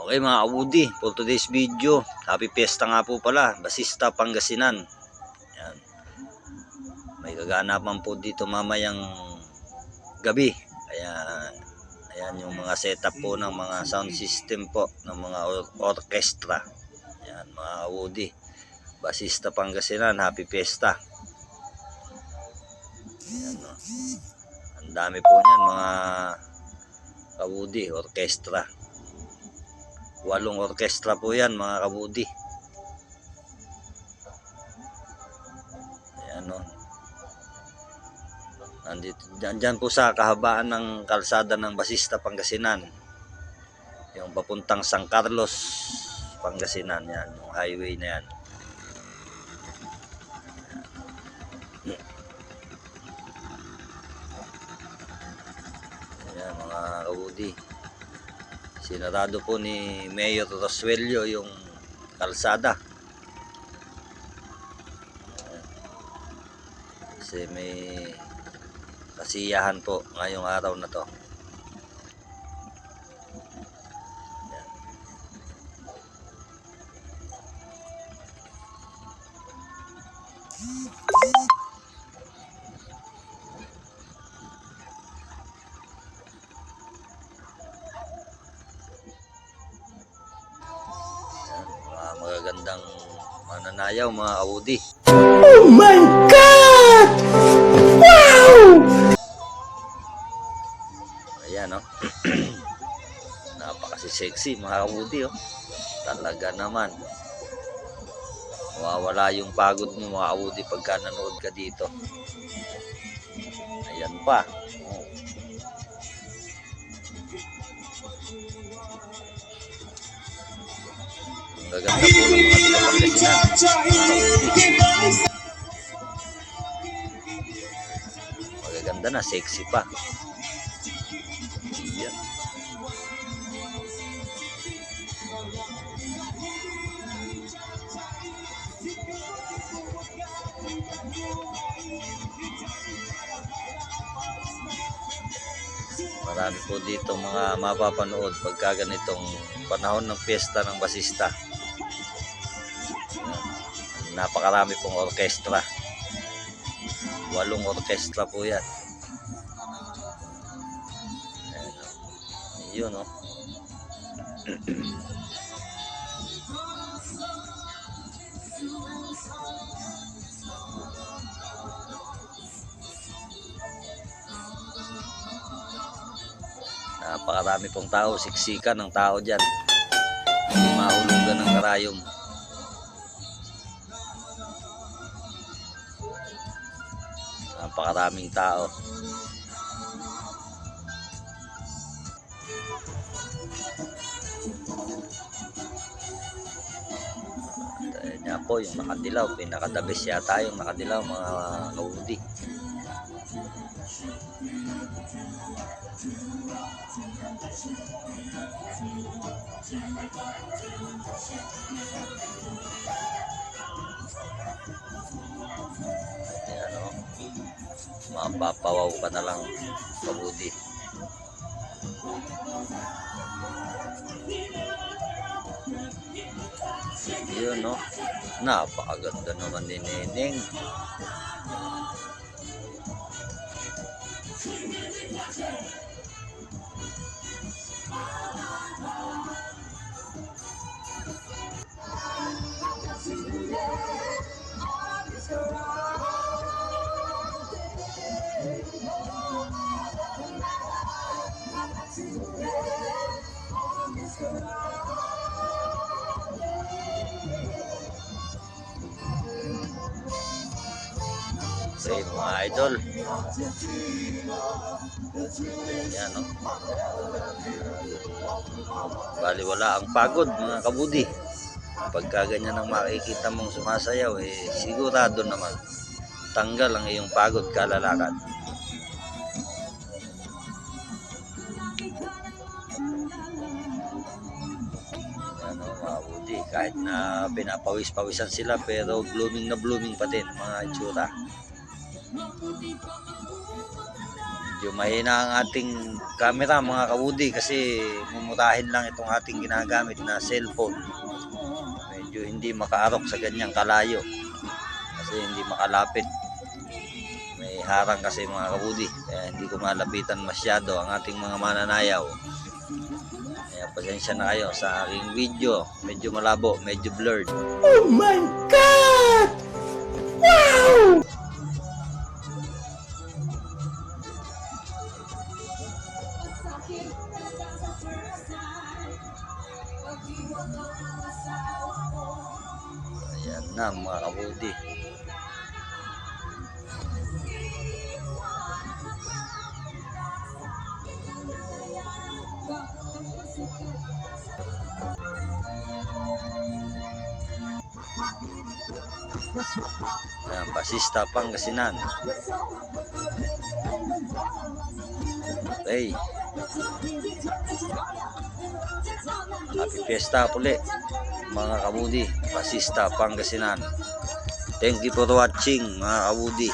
Okay mga kabudi, for today's video, happy fiesta nga po pala, Basista, Pangasinan. Yan. May kaganapan po dito mamayang gabi. Kaya ayan yung mga setup po ng mga sound system po ng mga orchestra. Yan mga kabudi, Basista, Pangasinan, happy fiesta. Yan, no? Ang dami po niyan mga kabudi, orchestra. 8 orkestra po yan mga kabudi. Ayan o. Nandito, dyan po sa kahabaan ng kalsada ng Basista, Pangasinan. Yung papuntang San Carlos, Pangasinan. Yan, yung highway na yan. Ayan mga kabudi. Sinarado po ni Mayor Rosuelio yung kalsada. Kasi may kasiyahan po ngayong araw na to. Ayan. Magagandang mananayaw mga kabudi. Oh my God! Wow! Ayan o. Napakasexy mga kabudi o. Talaga naman. Mawawala yung pagod mo mga kabudi pagka nanood ka dito. Ayan pa. Gaganda po ng mga Pangasinan. Magaganda na, sexy pa. Yan. Marami po dito mga mapapanood pagka ganitong panahon ng piyesta ng Basista. Napakarami pong orkestra. 8 orkestra po yan. Ayan, yun o. Napakarami pong tao, siksikan ng tao dyan. Hindi mahulugan ng karayom. Napakaraming tao. Ayan nga po yung nakadilaw, pinakadabis yata yung nakadilaw mga kabudi. Ayan o. Mapapawaw ka na lang kabudi. Yun no. Napakaganda naman ni Neneng. Okay mga idol. Ayan no. Bali wala ang pagod mga kabudi. Pagka ganyan ang makikita mong sumasayaw sigurado naman tanggal ang iyong pagod kalalakad. Ano mga kabudi, kahit na pinapawis-pawisan sila pero blooming na blooming pa din mga itsura. Medyo mahina ang ating camera mga kabudi kasi mumurahin lang itong ating ginagamit na cellphone. Medyo hindi makaarok sa ganyang kalayo kasi hindi makalapit. May harang kasi mga kabudi kaya hindi ko malapitan masyado ang ating mga mananayaw. Kaya pasensya na kayo sa aking video. Medyo malabo, medyo blurred. Oh my God! Wow! Ayan na mga kabudi. Ayan, Basista, Pangasinan. Okay. Happy Fiesta puli mga kabudi. Basista, Pangasinan. Thank you for watching mga kabudi.